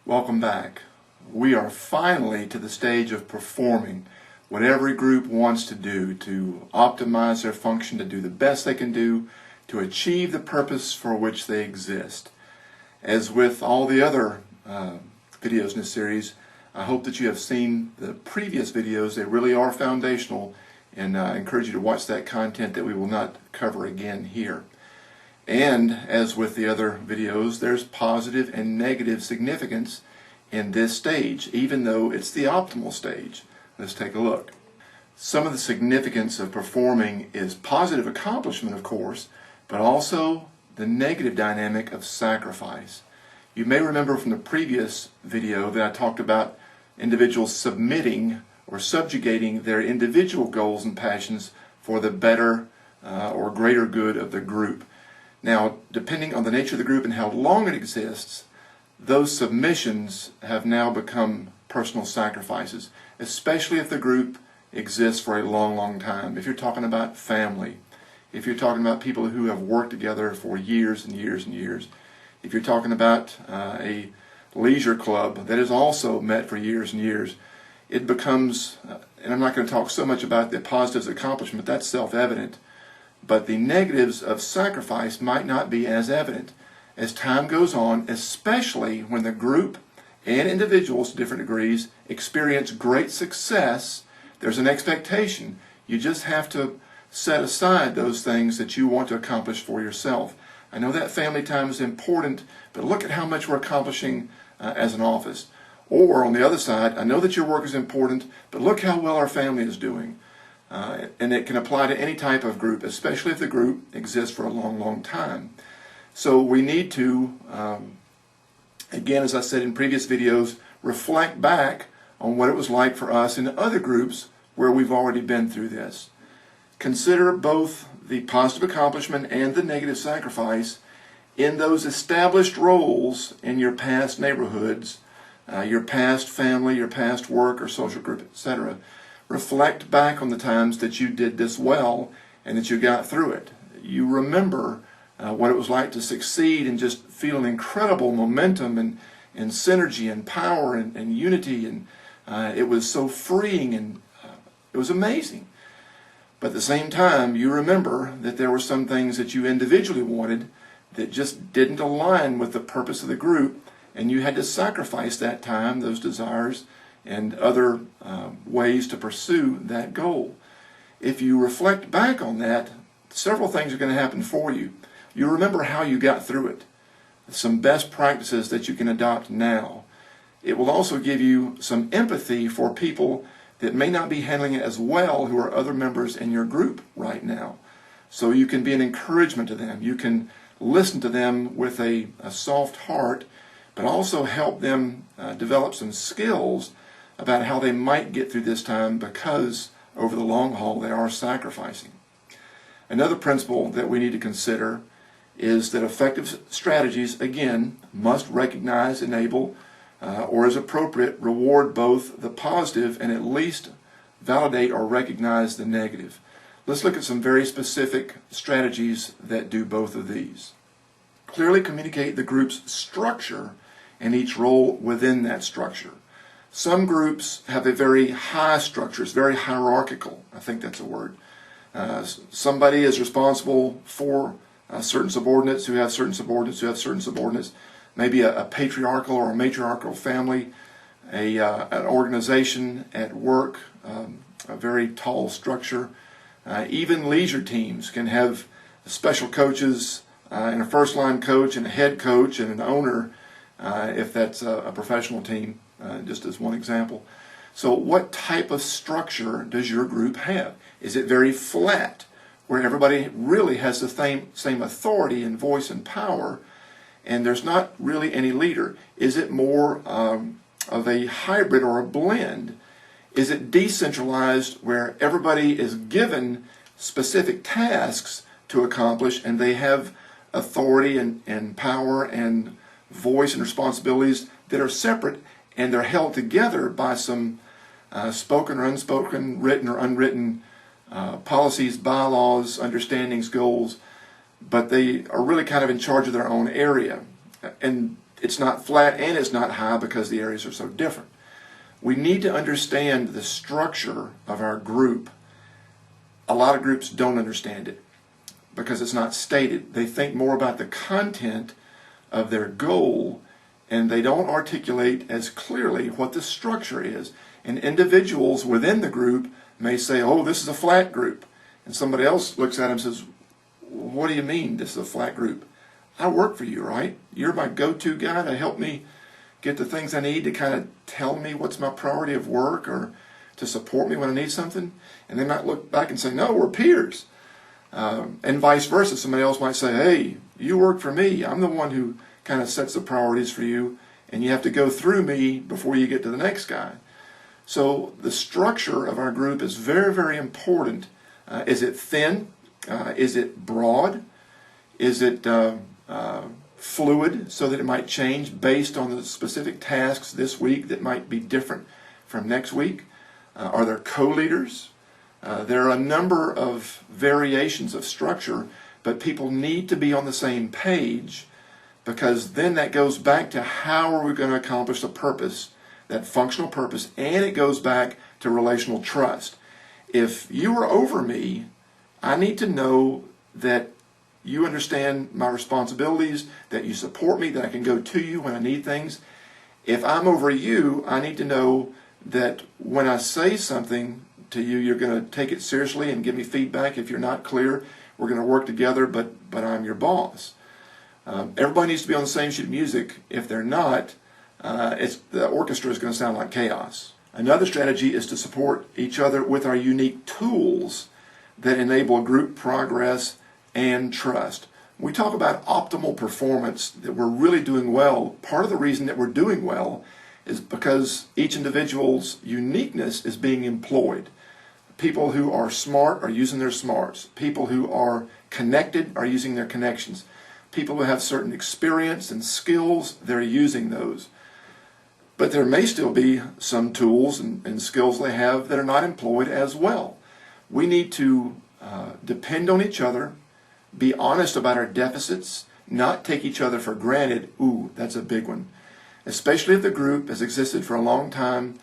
Welcome back. We are finally to the stage of performing what every group wants to do to optimize their function, to do the best they can do, to achieve the purpose for which they exist. As with all the other videos in this series, I hope that you have seen the previous videos. They really are foundational, and I encourage you to watch that content that we will not cover again here. And as with the other videos, there's positive and negative significance in this stage, even though it's the optimal stage. Let's take a look. Some of the significance of performing is positive accomplishment, of course, but also the negative dynamic of sacrifice. You may remember from the previous video that I talked about individuals submitting or subjugating their individual goals and passions for the better or greater good of the group. Now, depending on the nature of the group and how long it exists, those submissions have now become personal sacrifices, especially if the group exists for a long time. If you're talking about family, if you're talking about people who have worked together for years and years and years, if you're talking about a leisure club that is also met for years and years, it becomes, and I'm not going to talk so much about the positives of accomplishment, that's self-evident, but the negatives of sacrifice might not be as evident as time goes on, especially when the group and individuals to different degrees experience great success. There's an expectation. You just have to set aside those things that you want to accomplish for yourself. I know that family time is important, but look at how much we're accomplishing as an office. Or on the other side, I know that your work is important, but look how well our family is doing. And it can apply to any type of group, especially if the group exists for a long time. So we need to, again, as I said in previous videos, reflect back on what it was like for us in other groups where we've already been through this. Consider both the positive accomplishment and the negative sacrifice in those established roles in your past neighborhoods, your past family, your past work or social group, etc. Reflect back on the times that you did this well and that you got through it. You remember what it was like to succeed and just feel an incredible momentum and synergy and power and unity, and it was so freeing and it was amazing. But at the same time, you remember that there were some things that you individually wanted that just didn't align with the purpose of the group, and you had to sacrifice that time, those desires, and other ways to pursue that goal. If you reflect back on that, several things are going to happen for you. You remember how you got through it, some best practices that you can adopt now. It will also give you some empathy for people that may not be handling it as well, who are other members in your group right now. So you can be an encouragement to them. You can listen to them with a soft heart, but also help them develop some skills about how they might get through this time, because over the long haul they are sacrificing. Another principle that we need to consider is that effective strategies, again, must recognize, enable, or as appropriate, reward both the positive and at least validate or recognize the negative. Let's look at some very specific strategies that do both of these. Clearly communicate the group's structure and each role within that structure. Some groups have a very high structure, it's very hierarchical, I think that's a word. Somebody is responsible for certain subordinates who have certain subordinates who have certain subordinates, maybe a patriarchal or a matriarchal family, an organization at work, a very tall structure. Even leisure teams can have special coaches and a first-line coach and a head coach and an owner if that's a professional team, just as one example. So what type of structure does your group have? Is it very flat, where everybody really has the same authority and voice and power, and there's not really any leader? Is it more of a hybrid or a blend? Is it decentralized, where everybody is given specific tasks to accomplish and they have authority and power and voice and responsibilities that are separate, and they're held together by some spoken or unspoken, written or unwritten policies, bylaws, understandings, goals, but they are really kind of in charge of their own area? And it's not flat and it's not high because the areas are so different. We need to understand the structure of our group. A lot of groups don't understand it because it's not stated. They think more about the content of their goal, and they don't articulate as clearly what the structure is. And individuals within the group may say, oh, this is a flat group. And somebody else looks at him and says, what do you mean this is a flat group? I work for you, right? You're my go-to guy to help me get the things I need to kind of tell me what's my priority of work or to support me when I need something. And they might look back and say, no, we're peers. And vice versa. Somebody else might say, hey, you work for me. I'm the one who kind of sets the priorities for you, and you have to go through me before you get to the next guy. So the structure of our group is very, very important. Is it thin? Is it broad? Is it fluid so that it might change based on the specific tasks this week that might be different from next week? Are there co-leaders? There are a number of variations of structure, but people need to be on the same page, because then that goes back to how are we going to accomplish the purpose, that functional purpose, and it goes back to relational trust. If you are over me, I need to know that you understand my responsibilities, that you support me, that I can go to you when I need things. If I'm over you, I need to know that when I say something to you, you're going to take it seriously and give me feedback. If you're not clear, we're going to work together, but I'm your boss. Everybody needs to be on the same sheet of music. If they're not, the orchestra is going to sound like chaos. Another strategy is to support each other with our unique tools that enable group progress and trust. When we talk about optimal performance, that we're really doing well, part of the reason that we're doing well is because each individual's uniqueness is being employed. People who are smart are using their smarts. People who are connected are using their connections. People who have certain experience and skills, they're using those. But there may still be some tools and skills they have that are not employed as well. We need to depend on each other, be honest about our deficits, not take each other for granted. Ooh, that's a big one. Especially if the group has existed for a long time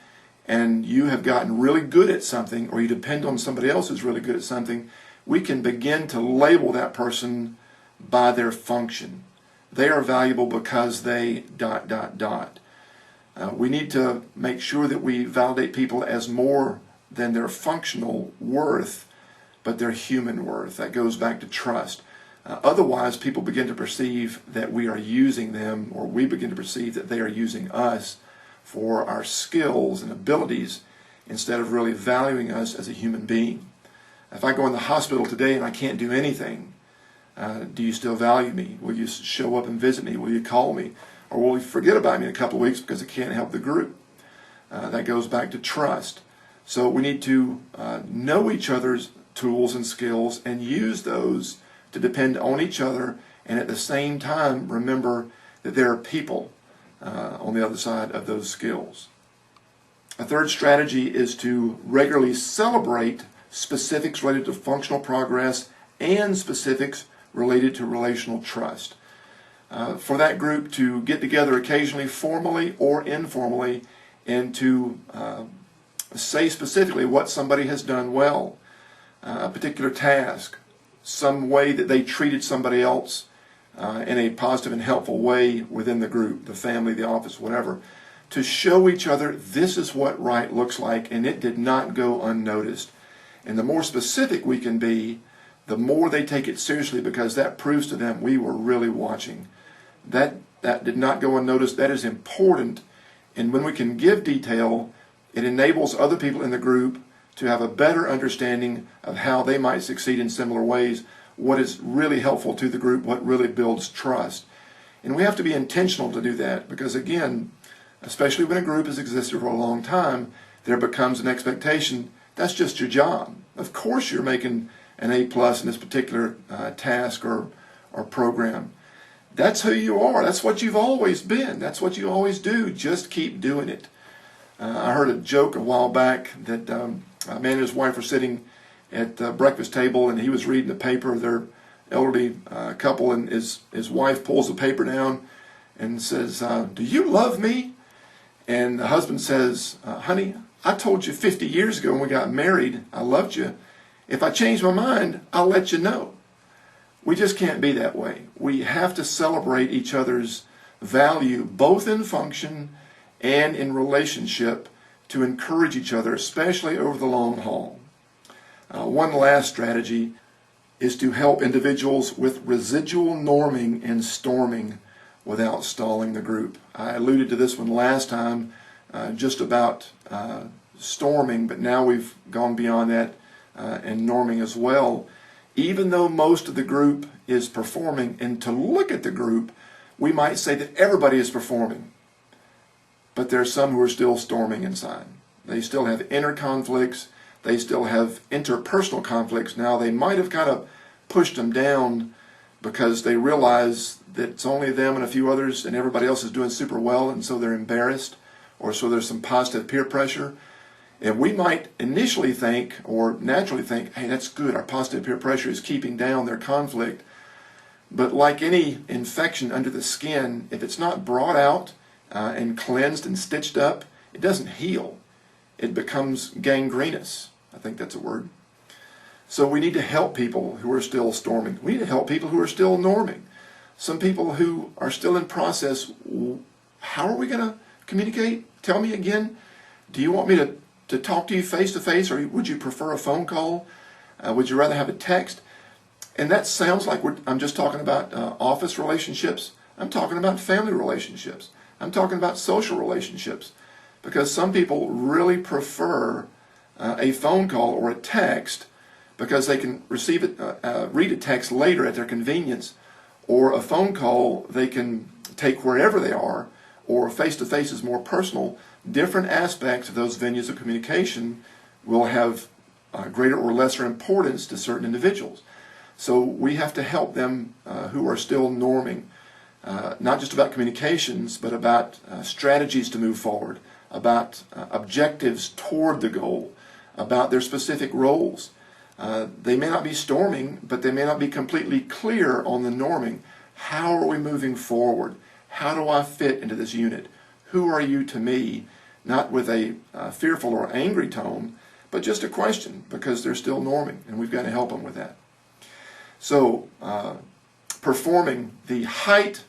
and you have gotten really good at something, or you depend on somebody else who's really good at something, we can begin to label that person by their function. They are valuable because they ... We need to make sure that we validate people as more than their functional worth, but their human worth. That goes back to trust. Otherwise, people begin to perceive that we are using them, or we begin to perceive that they are using us for our skills and abilities instead of really valuing us as a human being. If I go in the hospital today and I can't do anything, do you still value me? Will you show up and visit me? Will you call me? Or will you forget about me in a couple of weeks because I can't help the group? That goes back to trust. So we need to know each other's tools and skills and use those to depend on each other, and at the same time remember that there are people on the other side of those skills. A third strategy is to regularly celebrate specifics related to functional progress and specifics related to relational trust. For that group to get together occasionally, formally or informally, and to say specifically what somebody has done well, a particular task, some way that they treated somebody else in a positive and helpful way within the group, the family, the office, whatever, to show each other this is what right looks like, and it did not go unnoticed. And the more specific we can be, the more they take it seriously, because that proves to them we were really watching. That did not go unnoticed. That is important. And when we can give detail, it enables other people in the group to have a better understanding of how they might succeed in similar ways, what is really helpful to the group, what really builds trust. And we have to be intentional to do that, because again, especially when a group has existed for a long time, there becomes an expectation. That's just your job. Of course you're making an A+ in this particular task or program. That's who you are. That's what you've always been. That's what you always do. Just keep doing it. I heard a joke a while back that a man and his wife were sitting at the breakfast table, and he was reading the paper. They're elderly couple, and his wife pulls the paper down, and says, do you love me? And the husband says, honey, I told you 50 years ago when we got married I loved you. If I change my mind, I'll let you know. We just can't be that way. We have to celebrate each other's value, both in function and in relationship, to encourage each other, especially over the long haul. One last strategy is to help individuals with residual norming and storming without stalling the group. I alluded to this one last time, just about storming, but now we've gone beyond that and norming as well. Even though most of the group is performing, and to look at the group, we might say that everybody is performing. But there are some who are still storming inside. They still have inner conflicts. They still have interpersonal conflicts. Now, they might have kind of pushed them down because they realize that it's only them and a few others and everybody else is doing super well, and so they're embarrassed, or so there's some positive peer pressure. And we might initially think, or naturally think, hey, that's good. Our positive peer pressure is keeping down their conflict. But like any infection under the skin, if it's not brought out and cleansed and stitched up, it doesn't heal. It becomes gangrenous. I think that's a word. So we need to help people who are still storming. We need to help people who are still norming. Some people who are still in process, how are we going to communicate? Tell me again. Do you want me to talk to you face to face, or would you prefer a phone call? Would you rather have a text? And that sounds like I'm just talking about office relationships. I'm talking about family relationships. I'm talking about social relationships. Because some people really prefer a phone call or a text because they can read a text later at their convenience, or a phone call they can take wherever they are, or face-to-face is more personal. Different aspects of those venues of communication will have greater or lesser importance to certain individuals. So we have to help them who are still norming, not just about communications, but about strategies to move forward, about objectives toward the goal, about their specific roles. They may not be storming, but they may not be completely clear on the norming. How are we moving forward? How do I fit into this unit? Who are you to me? Not with a fearful or angry tone, but just a question, because they're still norming, and we've got to help them with that. So, performing the height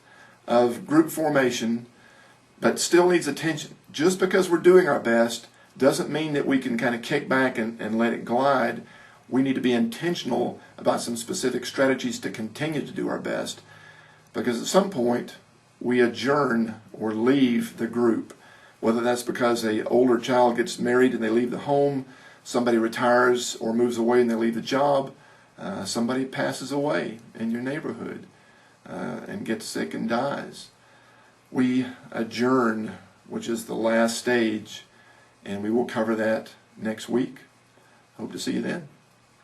of group formation, but still needs attention. Just because we're doing our best doesn't mean that we can kind of kick back and let it glide. We need to be intentional about some specific strategies to continue to do our best, because at some point we adjourn or leave the group, whether that's because an older child gets married and they leave the home, somebody retires or moves away and they leave the job, somebody passes away in your neighborhood and gets sick and dies. We adjourn, which is the last stage, and we will cover that next week. Hope to see you then.